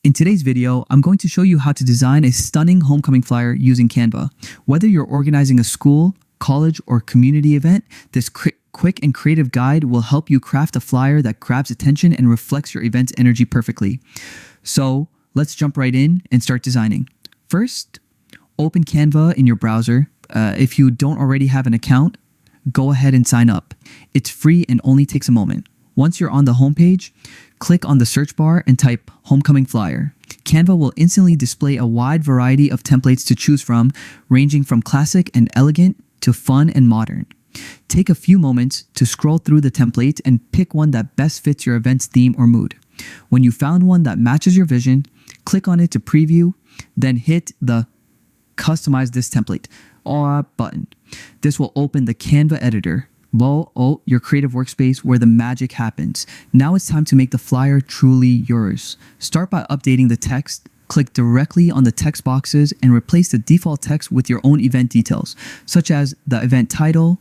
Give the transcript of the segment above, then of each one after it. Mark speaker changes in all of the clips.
Speaker 1: In today's video, I'm going to show you how to design a stunning homecoming flyer using Canva. Whether you're organizing a school, college, or community event, this quick and creative guide will help you craft a flyer that grabs attention and reflects your event's energy perfectly. So let's jump right in and start designing. First, open Canva in your browser. If you don't already have an account, go ahead and sign up. It's free and only takes a moment. Once you're on the homepage, click on the search bar and type homecoming flyer. Canva will instantly display a wide variety of templates to choose from, ranging from classic and elegant to fun and modern. Take a few moments to scroll through the template and pick one that best fits your event's theme or mood. When you found one that matches your vision, click on it to preview, then hit the Customize this template button. This will open the Canva editor. Your creative workspace where the magic happens. Now it's time to make the flyer truly yours. Start by updating the text. Click directly on the text boxes and replace the default text with your own event details, such as the event title,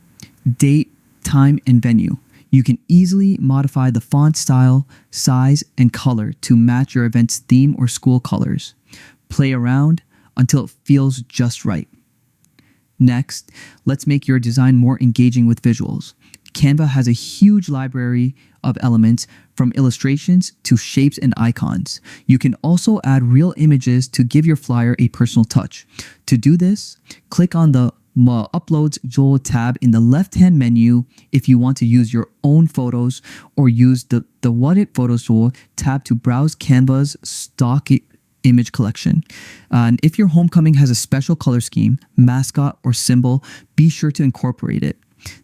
Speaker 1: date, time, and venue. You can easily modify the font style, size, and color to match your event's theme or school colors. Play around until it feels just right. Next, let's make your design more engaging with visuals. Canva has a huge library of elements from illustrations to shapes and icons. You can also add real images to give your flyer a personal touch. To do this, click on the Uploads tab in the left-hand menu if you want to use your own photos, or use the What If Photos tool tab to browse Canva's stock image collection. And if your homecoming has a special color scheme, mascot, or symbol, be sure to incorporate it.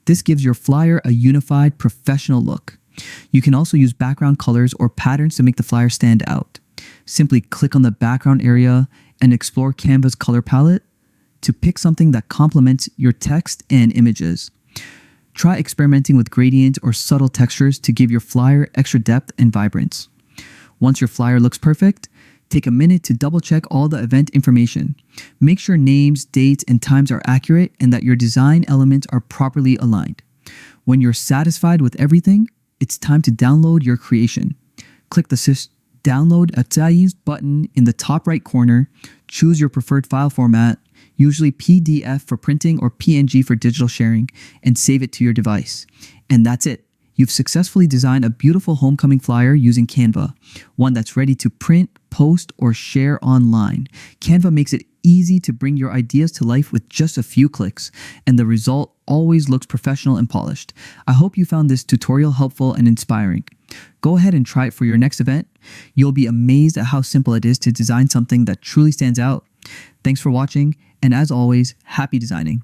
Speaker 1: This gives your flyer a unified, professional look. You can also use background colors or patterns to make the flyer stand out. Simply click on the background area and explore Canva's color palette to pick something that complements your text and images. Try experimenting with gradients or subtle textures to give your flyer extra depth and vibrance. Once your flyer looks perfect, take a minute to double check all the event information. Make sure names, dates, and times are accurate and that your design elements are properly aligned. When you're satisfied with everything, it's time to download your creation. Click the Download Attachments button in the top right corner. Choose your preferred file format, usually PDF for printing or PNG for digital sharing, and save it to your device. And that's it. You've successfully designed a beautiful homecoming flyer using Canva, one that's ready to print, post, or share online. Canva makes it easy to bring your ideas to life with just a few clicks, and the result always looks professional and polished. I hope you found this tutorial helpful and inspiring. Go ahead and try it for your next event. You'll be amazed at how simple it is to design something that truly stands out. Thanks for watching, and as always, happy designing.